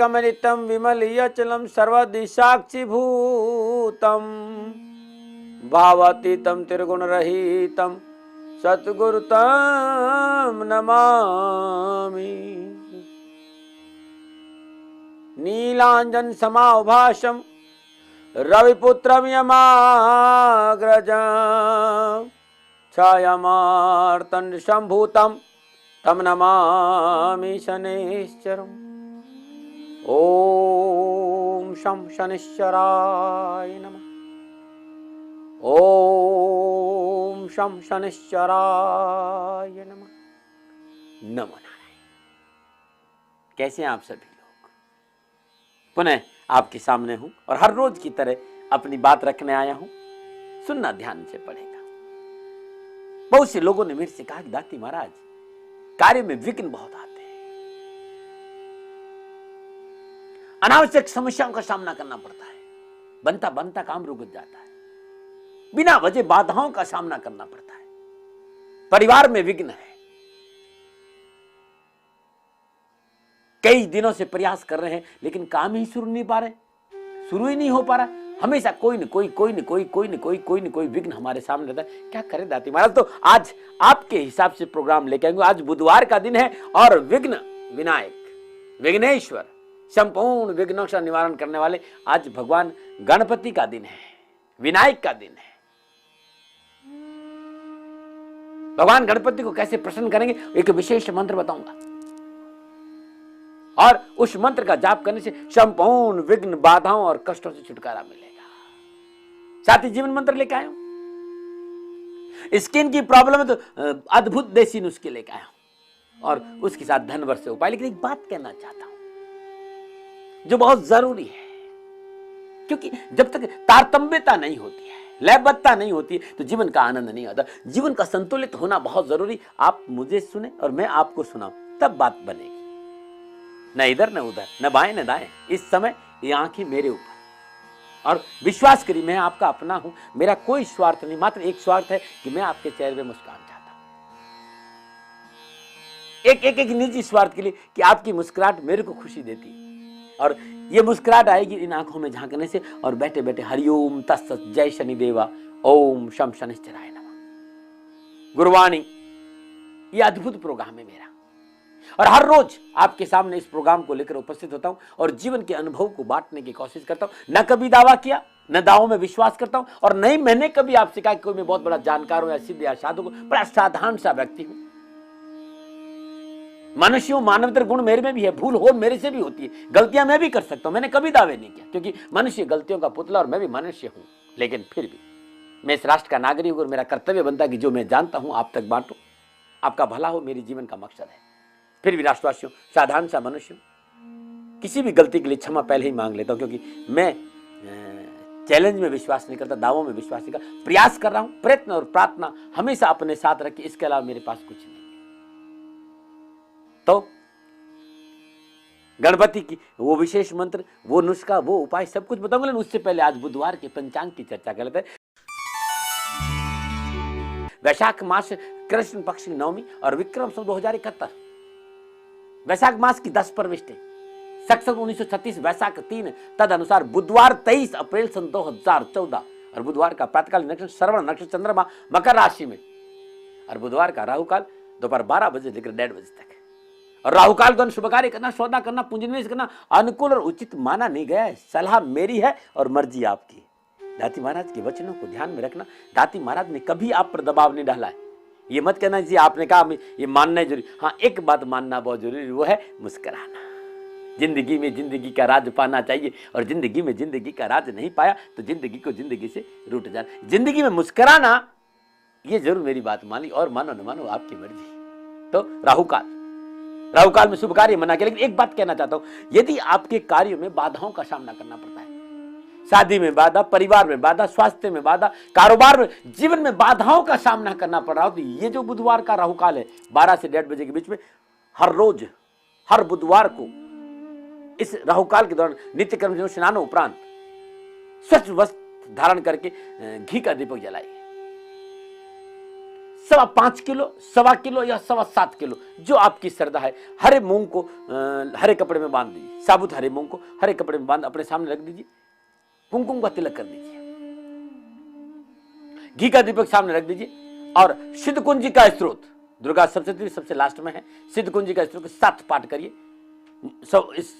कमलितं विमलीयचलं सर्वदिशाक्षिभूतं भावातीतं त्रिगुणरहितं सद्गुरुतं नमामि। नीलांजन समाभासं रविपुत्रं यमाग्रजं छायामार्तण्ड सम्भूतं तं नमामि शनैश्चरम्। ओम शं शनैश्चराय नमः। ओम शं शनैश्चराय नमः। नमो नारायण। कैसे हैं आप सभी लोग? पुनः आपके सामने हूं और हर रोज की तरह अपनी बात रखने आया हूं। सुनना ध्यान से पड़ेगा। बहुत से लोगों ने मेरे से कहा कि दाती महाराज, कार्य में विघ्न बहुत आते हैं, अनावश्यक समस्याओं का सामना करना पड़ता है, बनता बनता काम रुक जाता है, बिना वजह बाधाओं का सामना करना पड़ता है, परिवार में विघ्न है, कई दिनों से प्रयास कर रहे हैं लेकिन काम ही शुरू नहीं पा रहे, शुरू ही नहीं हो पा रहा। हमेशा कोई न कोई विघ्न हमारे सामने रहता है। क्या करें दाती महाराज? तो आज आपके हिसाब से प्रोग्राम लेके आएंगे। आज बुधवार का दिन है और विघ्न विनायक, विघ्नेश्वर, संपूर्ण विघ्नों का निवारण करने वाले आज भगवान गणपति का दिन है, विनायक का दिन है। भगवान गणपति को कैसे प्रसन्न करेंगे, एक विशेष मंत्र बताऊंगा और उस मंत्र का जाप करने से संपूर्ण विघ्न, बाधाओं और कष्टों से छुटकारा मिलेगा। साथ ही जीवन मंत्र लेकर आया हूं। स्किन की प्रॉब्लम है तो अद्भुत देसी नुस्खे लेकर आया हूं और उसके साथ धनवर से उपाय। लेकिन एक बात कहना चाहता हूं जो बहुत जरूरी है, क्योंकि जब तक तारतम्यता नहीं होती है, लयबद्धता नहीं होती है, तो जीवन का आनंद नहीं आता। जीवन का संतुलित होना बहुत जरूरी। आप मुझे सुने और मैं आपको सुनाऊं, तब बात बनेगी। न इधर न उधर, न बाएं न दाएं। इस समय ये आंखें मेरे ऊपर, और विश्वास करिए मैं आपका अपना हूं। मेरा कोई स्वार्थ नहीं, मात्र एक स्वार्थ है कि मैं आपके चेहरे पे मुस्कान चाहता हूं। एक निजी स्वार्थ के लिए कि आपकी मुस्कुराहट मेरे को खुशी देती है, और ये मुस्कुराहट आएगी इन आंखों में झांकने से। और बैठे बैठे हरिओम तत्सत, जय शनिदेवा, ओम शम शनिश्चराय नमः। गुरुवाणी, ये अद्भुत प्रोग्राम है मेरा, और हर रोज आपके सामने इस प्रोग्राम को लेकर उपस्थित होता हूं और जीवन के अनुभव को बांटने की कोशिश करता हूं। न कभी दावा किया, न दावों में विश्वास करता हूं, और नहीं मैंने कभी आपसे कहा कि कोई मैं बहुत बड़ा जानकार हूं या सिद्ध या साधु हूं। बड़ा साधारण सा व्यक्ति हूं। मनुष्य हूं, मानवतर गुण मेरे में भी है, भूल हो मेरे से भी होती है, गलतियां मैं भी कर सकता हूं। मैंने कभी दावे नहीं किया, क्योंकि मनुष्य गलतियों का पुतला और मैं भी मनुष्य हूं। लेकिन फिर भी मैं इस राष्ट्र का नागरिक हूं और मेरा कर्तव्य बनता है कि जो मैं जानता हूं आप तक बांटूं। आपका भला हो मेरी जीवन का मकसद है। फिर भी राष्ट्रवासियों, साधारण सा मनुष्य, किसी भी गलती के लिए क्षमा पहले ही मांग लेता हूं, क्योंकि मैं चैलेंज में विश्वास नहीं करता, दावों में विश्वास नहीं करता। प्रयास कर रहा हूं, प्रयत्न और प्रार्थना हमेशा अपने साथ रखिए, इसके अलावा मेरे पास कुछ नहीं। तो गणपति की वो विशेष मंत्र, वो नुस्खा, वो उपाय सब कुछ बताऊंगा। लेकिन उससे पहले आज बुधवार के पंचांग की चर्चा कर लेते हैं। वैशाख मास कृष्ण पक्ष की नवमी और विक्रम संवत 2071। वैशाख मास की 10 परविष्टि, सक्सन 1936 वैशाख 3, तद अनुसार बुधवार 23 अप्रैल सन 2014। और बुधवार का प्रातःकाल नक्षत्र श्रवण नक्षत्र, चंद्रमा मकर राशि में, और बुधवार का राहु काल दोपहर 12 बजे लेकर 1:30 बजे तक। और राहु काल दौरान शुभ कार्य करना, सौदा करना, पूंजी निवेश करना अनुकूल और उचित माना नहीं गया है। सलाह मेरी है और मर्जी आपकी। दाती महाराज के वचनों को ध्यान में रखना। दाती महाराज ने कभी आप पर दबाव नहीं डाला है। ये मत कहना जी आपने कहा ये मानना है जरूरी। हाँ, एक बात मानना बहुत जरूरी, वो है मुस्कुराना। जिंदगी में जिंदगी का राज पाना चाहिए, और जिंदगी में जिंदगी का राज नहीं पाया तो जिंदगी को जिंदगी से रूठ जाना। जिंदगी में मुस्कुराना, ये जरूर मेरी बात मानी, और मानो न मानो आपकी मर्जी। तो राहु काल में शुभ कार्य मना के। लेकिन एक बात कहना चाहता हूं, यदि आपके कार्यों में बाधाओं का सामना करना पड़ता है, शादी में बाधा, परिवार में बाधा, स्वास्थ्य में बाधा, कारोबार में, जीवन में बाधाओं का सामना करना पड़ रहा हो, तो ये जो बुधवार का राहु काल है 12 से 1:30 बजे के बीच में, हर रोज हर बुधवार को इस राहु काल के दौरान नित्य कर्म स्नान उपरांत स्वच्छ वस्त्र धारण करके घी का दीपक जलाइए। 5.25 किलो, 1.25 किलो या 7.25 किलो, जो आपकी श्रद्धा है, हरे मूंग को हरे कपड़े में बांध दीजिए। साबुत हरे मूंग को हरे कपड़े में बांध अपने सामने रख दीजिए। कुमकुम का तिलक कर दीजिए, घी का दीपक सामने रख दीजिए और सिद्ध कुंजी का स्त्रोत, दुर्गा सप्तशती सबसे लास्ट में है, सिद्ध कुंजी का स्त्रोत 7 पाठ करिए। सब इस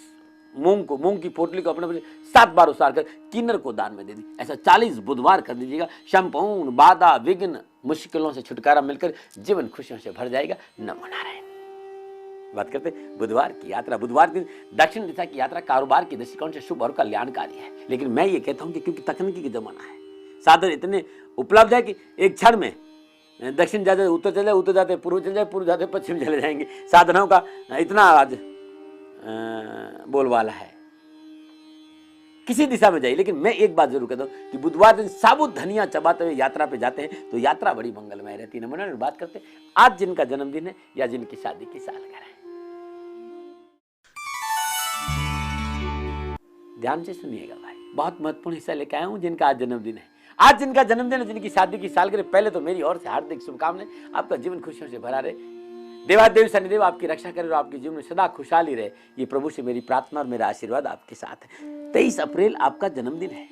मूंग की पोटली को अपने 7 बार उसार कर किन्नर को दान में दे दी। ऐसा 40 बुधवार कर दीजिएगा। संपूर्ण बाधा विघ्न मुश्किलों से छुटकारा मिलकर जीवन खुशियों से भर जाएगा। नमो नारायण। बात करते बुधवार की यात्रा। बुधवार दिन दक्षिण दिशा की यात्रा कारोबार की दृष्टिकोण से शुभ और कल्याणकारी है, लेकिन मैं ये कहता हूं कि क्योंकि तकनीकी का जमाना है, साधन इतने उपलब्ध है कि एक क्षण में दक्षिण जाते उत्तर चले जाए, उत्तर जाते पूर्व चले जाए, पूर्व जाते पश्चिम चले जाएंगे। साधनों का इतना आज बोलबाला है, किसी दिशा में जाइए। लेकिन मैं एक बात जरूर कहता हूं कि बुधवार दिन साबुत धनिया चबाते हुए यात्रा पे जाते हैं तो यात्रा बड़ी मंगलमय रहती है। नमूना बात करते हैं आज जिनका जन्मदिन है या जिनकी शादी की सालगिरह है, ध्यान से सुनिएगा भाई, बहुत महत्वपूर्ण हिस्सा लेकर आया हूं। जिनका आज जन्मदिन है, आज जिनका जन्मदिन है, जिनकी शादी की सालगिरह, पहले तो मेरी ओर से हार्दिक शुभकामनाएं। आपका जीवन खुशियों से भरा रहे, देवादेव शनिदेव आपकी रक्षा करे और आपके जीवन में सदा खुशहाली रहे, ये प्रभु से मेरी प्रार्थना और मेरा आशीर्वाद आपके साथ है। 23 अप्रैल आपका जन्मदिन है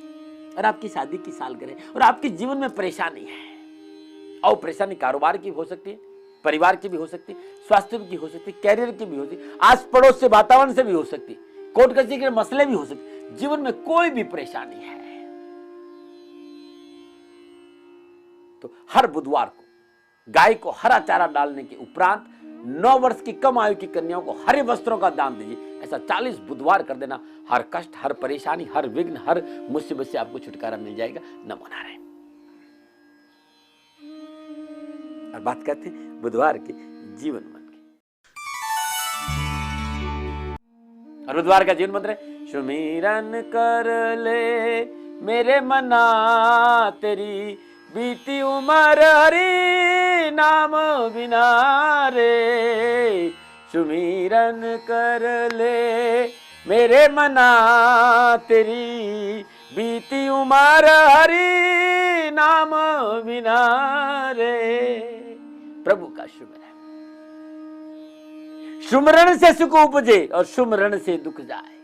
और आपकी शादी की सालगिरह और आपके जीवन में परेशानी है, और परेशानी कारोबार की हो सकती है, परिवार की भी हो सकती है, स्वास्थ्य की हो सकती है, कैरियर की भी हो सकती है, आस पड़ोस से वातावरण से भी हो सकती है, कोर्ट कचहरी के मसले भी हो सकते। जीवन में कोई भी परेशानी है तो हर बुधवार को गाय को हरा चारा डालने के उपरांत 9 वर्ष की कम आयु की कन्याओं को हरे वस्त्रों का दान दीजिए। ऐसा 40 बुधवार कर देना, हर कष्ट, हर परेशानी, हर विघ्न, हर मुसीबत से आपको छुटकारा मिल जाएगा। नमो नारायण। और बात करते हैं बुधवार के जीवन मंत्र की। और बुधवार का जीवन मंत्र है, सुमिरन कर ले मेरे मना तेरी, बीती उमर हरि नाम बिना रे। सुमिरन कर ले मेरे मना तेरी, बीती उमर हरि नाम बिना रे। प्रभु का सुमिरन, सुमिरन से सुख उपजे और सुमिरन से दुख जाए।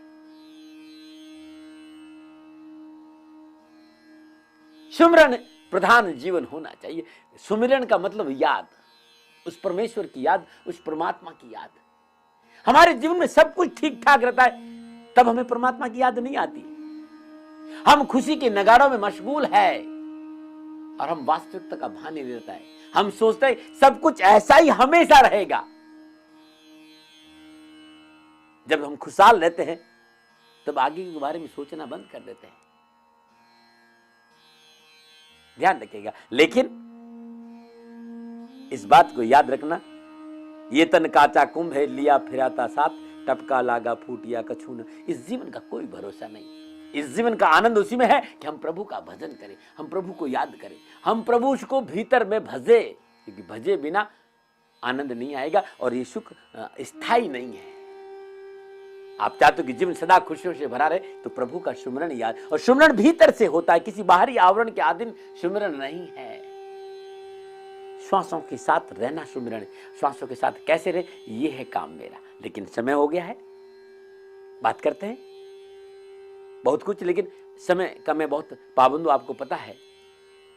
सुमिरन प्रधान जीवन होना चाहिए। सुमिरन का मतलब याद, उस परमेश्वर की याद, उस परमात्मा की याद। हमारे जीवन में सब कुछ ठीक ठाक रहता है, तब हमें परमात्मा की याद नहीं आती। हम खुशी के नगाड़ों में मशगूल है और हम वास्तविकता का भान नहीं रहता है। हम सोचते हैं सब कुछ ऐसा ही हमेशा रहेगा। जब हम खुशहाल रहते हैं तब आगे के बारे में सोचना बंद कर देते हैं। ध्यान रखिएगा, लेकिन इस बात को याद रखना, ये तन काचा कुंभ है, लिया फिराता साथ, टपका लागा फूटिया कछून। इस जीवन का कोई भरोसा नहीं। इस जीवन का आनंद उसी में है कि हम प्रभु का भजन करें, हम प्रभु को याद करें, हम प्रभु को भीतर में भजे, क्योंकि भजे बिना आनंद नहीं आएगा और ये सुख स्थायी नहीं है। आप चाहते हो कि जीवन सदा खुशियों से भरा रहे तो प्रभु का सुमिरन याद, और सुमिरन भीतर से होता है, किसी बाहरी आवरण के अधीन सुमिरन नहीं है। श्वासों के साथ रहना सुमिरन, श्वासों के साथ कैसे रहे, ये है काम मेरा। लेकिन समय हो गया है, बात करते हैं बहुत कुछ, लेकिन समय का मैं बहुत पाबंद हूं। आपको पता है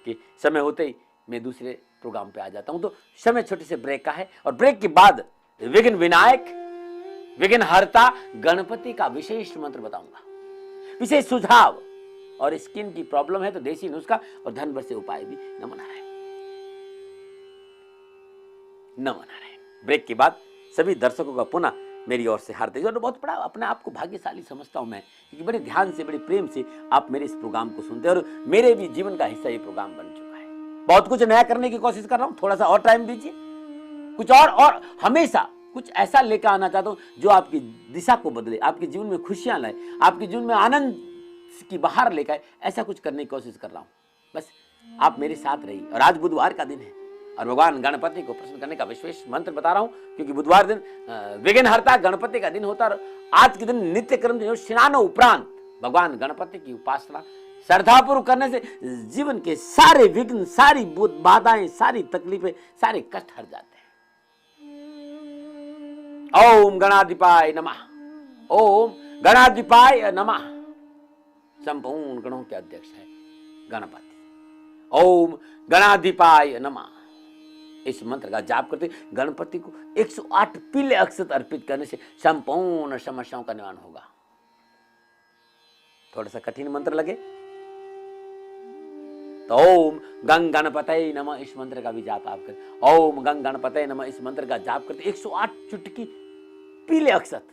कि समय होते ही मैं दूसरे प्रोग्राम पे आ जाता हूं, तो समय छोटे से ब्रेक का है और ब्रेक के बाद विघ्न विनायक, विघ्न हरता गणपति का विशेष मंत्र बताऊंगा, विशेष सुझाव, और स्किन की प्रॉब्लम है तो देसी नुस्खा और धन वर्ष से उपाय भी। नमो नारायण, नमो नारायण। ब्रेक के बाद सभी दर्शकों का पुनः मेरी ओर से हार्दिक, और बहुत बड़ा अपने आप को भाग्यशाली समझता हूं मैं, क्योंकि बड़े ध्यान से, बड़े प्रेम से आप मेरे इस प्रोग्राम को सुनते हैं और मेरे भी जीवन का हिस्सा ये प्रोग्राम बन चुका है। बहुत कुछ नया करने की कोशिश कर रहा हूं, थोड़ा सा और टाइम दीजिए, कुछ और हमेशा कुछ ऐसा लेकर आना चाहता हूं जो आपकी दिशा को बदले, आपके जीवन में खुशियां लाए, आपके जीवन में आनंद की बाहर लेकर आए। ऐसा कुछ करने की कोशिश कर रहा हूं, बस आप मेरे साथ रहिए। और आज बुधवार का दिन है और भगवान गणपति को प्रसन्न करने का विशेष मंत्र बता रहा हूं, क्योंकि बुधवार दिन विघ्न हरता गणपति का दिन होता है। आज के दिन नित्य कर्म जो स्नान उपरांत भगवान गणपति की उपासना श्रद्धापूर्वक करने से जीवन के सारे विघ्न, सारी बाधाएं, सारी तकलीफें, सारे कष्ट हट जाते हैं। ओम गणाधिपाय नमः। ओम गणाधिपाय नमः। संपूर्ण गणों के अध्यक्ष है गणपति। ओम गणाधिपाय नमः। इस मंत्र का जाप करते गणपति को 108 पीले अक्षत अर्पित करने से संपूर्ण समस्याओं का निवारण होगा। थोड़ा सा कठिन मंत्र लगे तो ओम गंग गणपतये नमः इस मंत्र का भी जाप आप करें। ओम गंग गणपतये नमः इस मंत्र का जाप करते 108 चुटकी पीले अक्षत,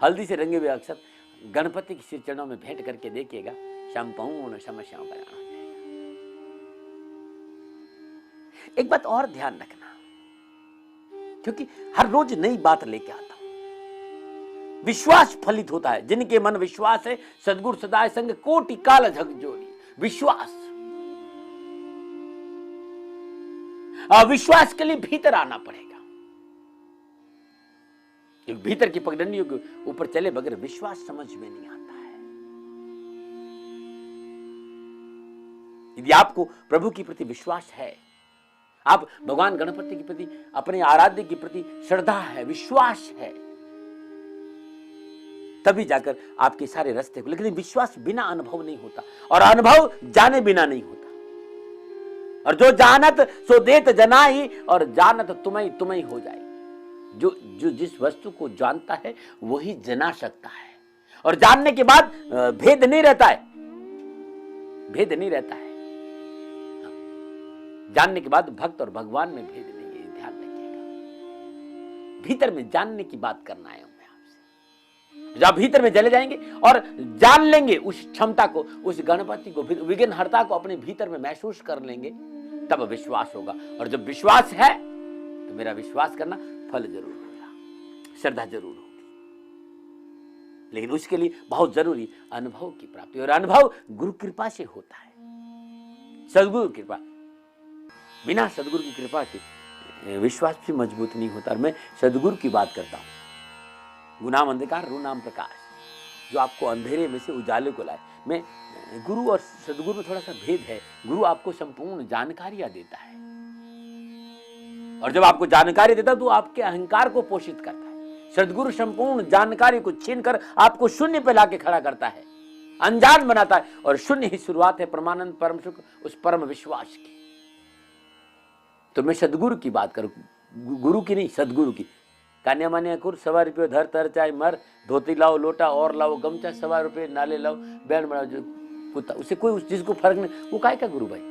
हल्दी से रंगे हुए अक्षत गणपति के श्री चरणों में भेंट करके देखिएगा, संपूर्ण समस्याओं का निवारण हो जाएगा। एक बात और ध्यान रखना, क्योंकि हर रोज नई बात लेके आता हूं। विश्वास फलित होता है, जिनके मन विश्वास है सद्गुरु सदाय संग कोटि काल झग जोड़ी। विश्वास, अविश्वास के लिए भीतर आना पड़ेगा, क्योंकि भीतर की पगडंडियों के ऊपर चले बगैर विश्वास समझ में नहीं आता है। यदि आपको प्रभु के प्रति विश्वास है, आप भगवान गणपति के प्रति, अपने आराध्य के प्रति श्रद्धा है, विश्वास है, तभी जाकर आपके सारे रास्ते खुले। लेकिन विश्वास बिना अनुभव नहीं होता, और अनुभव जाने बिना नहीं होता। और जो जानत सो देत जनाई, और जानत तुम्हें तुम्हें हो जाए। जो जिस वस्तु को जानता है वही जना सकता है, और जानने के बाद भेद नहीं रहता है, भेद नहीं रहता है। जानने के बाद भक्त और भगवान में भेद नहीं है, ध्यान रखिएगा। भीतर में जानने की बात करना है मैं आपसे। जब भीतर में चले जाएंगे और जान लेंगे उस क्षमता को, उस गणपति को, विघ्नहर्ता को अपने भीतर में महसूस कर लेंगे, तब विश्वास होगा। और जब विश्वास है तो मेरा विश्वास करना फल जरूर होगा, श्रद्धा जरूर होगी। लेकिन उसके लिए बहुत जरूरी अनुभव की प्राप्ति, और अनुभव गुरु कृपा से होता है, सदगुरु कृपा। बिना सदगुरु की कृपा के विश्वास भी मजबूत नहीं होता। और मैं सदगुरु की बात करता हूं। गुनाम अंधकार रू नाम प्रकाश, जो आपको अंधेरे में से उजाले को लाए। मैं गुरु और सदगुरु में थोड़ा सा भेद है। गुरु आपको संपूर्ण जानकारियां देता है, और जब आपको जानकारी देता है तो आपके अहंकार को पोषित करता है। सदगुरु संपूर्ण जानकारी को छीनकर आपको शून्य पे लाके खड़ा करता है, अनजान बनाता है, और शून्य ही शुरुआत है परमानंद परम सुख उस परम विश्वास की। तो मैं सदगुरु की बात करूं, गुरु की नहीं, सदगुरु की। कान्या मान्या कुर 100 रुपये धर तर चाहे मर, धोती लाओ लोटा और लाओ गमछा, 100 रुपये नाले लाओ बैंड बनाओ जो कुत्ता, उसे कोई जिसको फर्क नहीं, वो काय का गुरु भाई?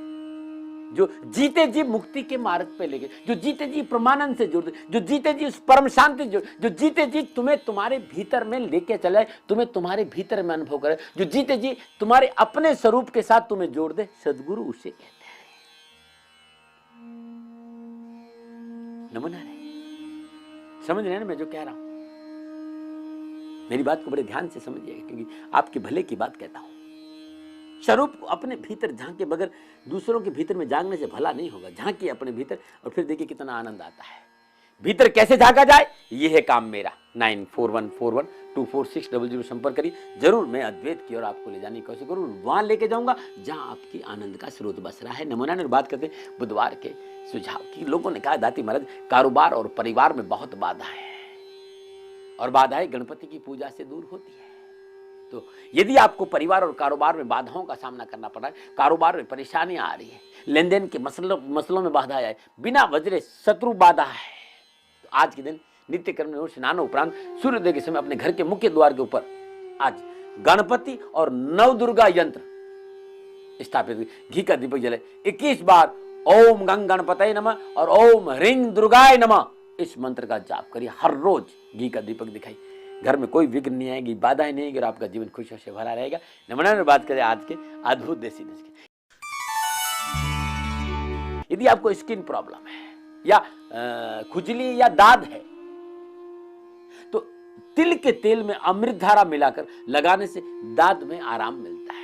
जो जीते जी मुक्ति के मार्ग पे लेके, जो जीते जी परमानंद से जोड़ दे, जो जीते जी उस परम शांति से जोड़, जो जीते जी तुम्हें तुम्हारे भीतर में लेके चले, तुम्हें तुम्हारे भीतर में अनुभव करे, जो जीते जी तुम्हारे अपने स्वरूप के साथ तुम्हें जोड़ दे, सदगुरु उसे कहते हैं। नमूना है, समझ रहे हैं ना मैं जो कह रहा हूं? मेरी बात को बड़े ध्यान से समझिएगा, क्योंकि आपके भले की बात कहता हूं। स्वरूप अपने भीतर झांके बगैर दूसरों के भीतर में झांकने से भला नहीं होगा। झांकिए अपने भीतर और फिर देखिए कितना आनंद आता है। भीतर कैसे झांका जाए, ये है काम मेरा। 9414124600 संपर्क करिए। जरूर मैं अद्वैत की ओर आपको ले जाने की कोशिश करूँ, वहां लेके जाऊंगा जहां आपकी आनंद का स्रोत बस रहा है। नमूना ने बात करते बुधवार के सुझाव की। लोगों ने कहा दाती महाराज कारोबार और परिवार में बहुत बाधा है, और बाधाएं गणपति की पूजा से दूर होती है। तो यदि आपको परिवार और कारोबार में बाधाओं का सामना करना पड़ रहा है, कारोबार में परेशानियां आ रही है, लेन देन के मसलों में बाधा आए, बिना वजरे शत्रु बाधा है, तो आज के दिन नित्य कर्म में स्नान उपरांत सूर्योदय के समय अपने घर के मुख्य द्वार के ऊपर आज गणपति और नवदुर्गा यंत्र स्थापित, घी का दीपक जले 21 बार ओम गंग गणपतये नमः और ओम ह्रीं दुर्गाय नमः इस मंत्र का जाप करिए। हर रोज घी का दीपक दिखाई, घर में कोई विघ्न नहीं आएगी, बाधाएं नहीं आएगी, और आपका जीवन खुशियों से भरा रहेगा। नमूना में बात करें आज के अद्भुत देसी नुस्खे। यदि आपको स्किन प्रॉब्लम है या खुजली या दाद है, तो तिल के तेल में अमृत धारा मिलाकर लगाने से दाद में आराम मिलता है।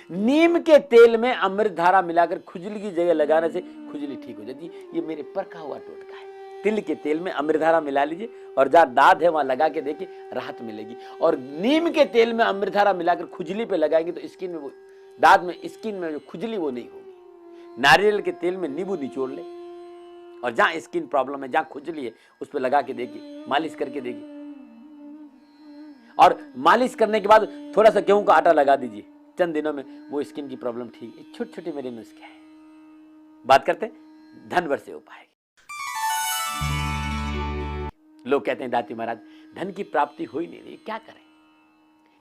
नीम के तेल में अमृत धारा मिलाकर खुजली की जगह लगाने से खुजली ठीक हो जाती है। ये मेरे परखा हुआ टोटका है। तिल के तेल में अमृतधारा मिला लीजिए और जहाँ दाद है वहां लगा के देखिए, राहत मिलेगी। और नीम के तेल में अमृतधारा मिलाकर खुजली पे लगाएंगे तो स्किन में वो दाद में स्किन में जो खुजली वो नहीं होगी। नारियल के तेल में नींबू निचोड़ ले और जहां स्किन प्रॉब्लम है, जहां खुजली है, उस पर लगा के देखिए, मालिश करके देखिए। और मालिश करने के बाद थोड़ा सा गेहूं का आटा लगा दीजिए, चंद दिनों में वो स्किन की प्रॉब्लम ठीक है। छोटे छोटे मेरे नुस्खे हैं। बात करते हैं धन से उपाय। लोग कहते हैं दाती महाराज धन की प्राप्ति हो ही नहीं रही, क्या करें?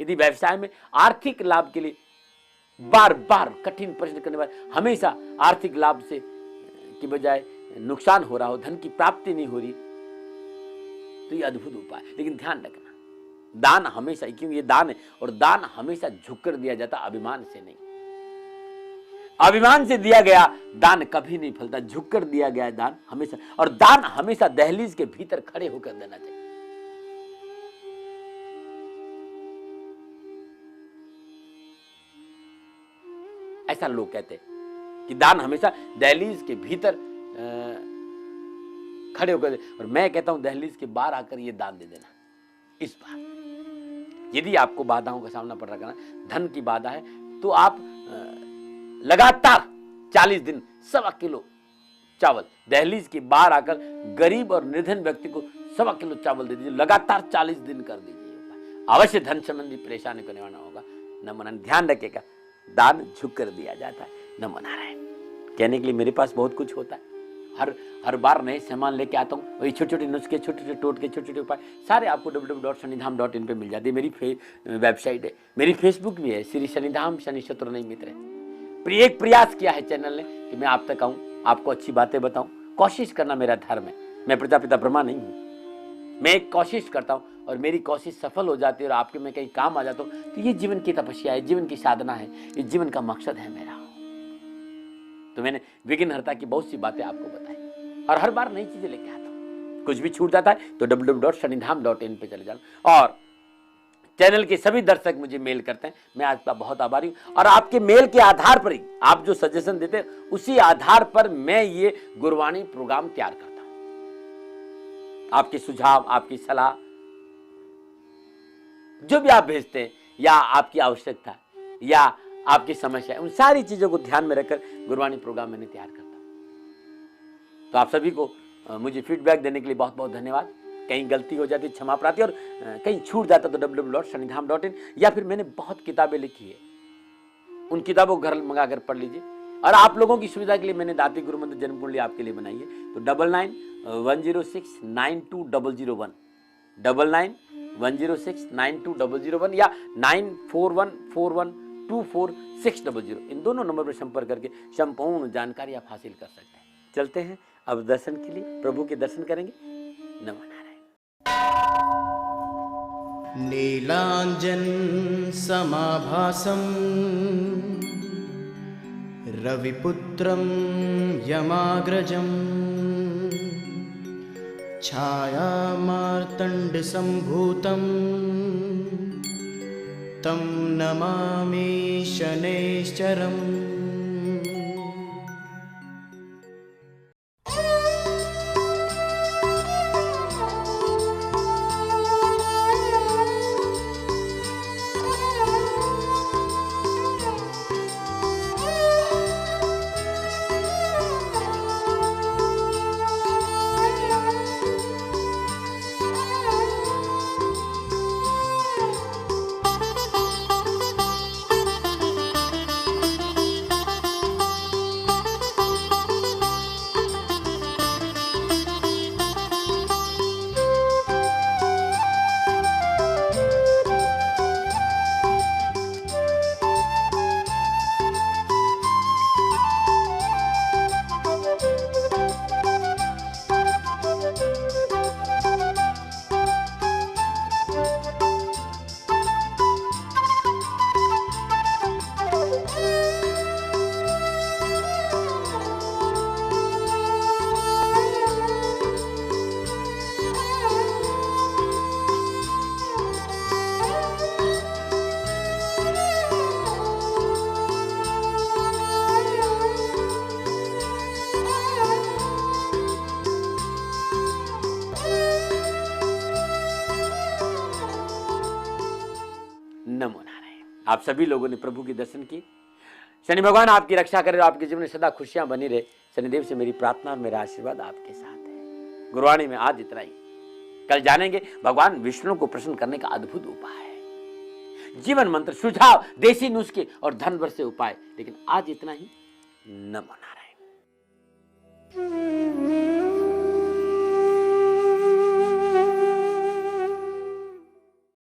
यदि व्यवसाय में आर्थिक लाभ के लिए बार बार कठिन परिश्रम करने वाले हमेशा आर्थिक लाभ से की बजाय नुकसान हो रहा हो, धन की प्राप्ति नहीं हो रही, तो ये अद्भुत उपाय। लेकिन ध्यान रखना, दान हमेशा, क्योंकि ये दान है और दान हमेशा झुककर दिया जाता, अभिमान से नहीं। अभिमान से दिया गया दान कभी नहीं फलता, झुककर दिया गया दान हमेशा। और दान हमेशा दहलीज के भीतर खड़े होकर देना चाहिए। ऐसा लोग कहते हैं कि दान हमेशा दहलीज के भीतर खड़े होकर दे, और मैं कहता हूं दहलीज के बाहर आकर ये दान दे देना। इस बार यदि आपको बाधाओं का सामना पड़ रहा है, धन की बाधा है, तो आप लगातार 40 दिन 1.25 किलो चावल दहलीज के बाहर आकर गरीब और निर्धन व्यक्ति को 1.25 किलो चावल दे दीजिए। लगातार 40 दिन कर दीजिए, अवश्य धन संबंधी परेशानी को निवारण होगा। नमो नारायण। ध्यान रखिएगा, दान झुक कर दिया जाता है। नमो नारायण। कहने के लिए मेरे पास बहुत कुछ होता है, हर बार नए सामान लेके आता हूँ। वही छोटे छोटे नुस्खे, छोटे छोटे टोटके, छोटे छोटे उपाय सारे आपको www.shanidham.in पे मिल जाती है। मेरी वेबसाइट है, मेरी फेसबुक भी है, श्री शनिधाम शनि शत्रुघ्न मित्र है। एक प्रयास किया है चैनल ने कि मैं आप तक आऊं, आपको अच्छी बातें बताऊं। कोशिश करना मेरा धर्म है। मैं प्रजापिता ब्रह्मा नहीं हूं, मैं एक कोशिश करता हूं और मेरी कोशिश सफल हो जाती है और आपके मैं कहीं काम आ जाता हूं, तो ये जीवन की तपस्या है, जीवन की साधना है, ये जीवन का मकसद है मेरा। तो मैंने विघ्नहर्ता की बहुत सी बातें आपको बताई और हर बार नई चीजें लेके आता हूं। कुछ भी छूट जाता है तो www.shanidham.in पे चले जाना। और चैनल के सभी दर्शक मुझे मेल करते हैं, मैं आपका बहुत आभारी हूं। और आपके मेल के आधार पर ही आप जो सजेशन देते हैं, उसी आधार पर मैं ये गुरबाणी प्रोग्राम तैयार करता हूं। आपके सुझाव, आपकी सलाह, जो भी आप भेजते हैं, या आपकी आवश्यकता या आपकी समस्या, उन सारी चीजों को ध्यान में रखकर गुरबाणी प्रोग्राम मैंने तैयार करता हूं। तो आप सभी को मुझे फीडबैक देने के लिए बहुत बहुत धन्यवाद। कहीं गलती हो जाती क्षमा प्रार्थी, और कहीं छूट जाता तो www.shanidham.in, या फिर मैंने बहुत किताबें लिखी है, उन किताबों को घर मंगा कर पढ़ लीजिए। और आप लोगों की सुविधा के लिए मैंने दाती गुरु मंत्र जन्म कुंडली आपके लिए बनाई है। तो 9910692001 9910692001 या 9414124600, इन दोनों नंबर पर संपर्क करके संपूर्ण जानकारी आप हासिल कर सकते हैं। चलते हैं अब दर्शन के लिए, प्रभु के दर्शन करेंगे। नमो नारायण। नीलांजन समाभासं रविपुत्रं यमाग्रजं छायामार्तण्डसम्भूतं तं नमामि शनैश्चरम्। आप सभी लोगों ने प्रभु के दर्शन किए। शनि भगवान आपकी रक्षा करे, आपके जीवन में सदा खुशियां बनी रहे। शनिदेव से मेरी प्रार्थना और मेरा आशीर्वाद आपके साथ है। गुरुवाणी में आज इतना ही। कल जानेंगे भगवान विष्णु को प्रसन्न करने का अद्भुत उपाय है, जीवन मंत्र, सुझाव, देसी नुस्खे और धन वर्ष से उपाय। लेकिन आज इतना ही। नमो नारायण।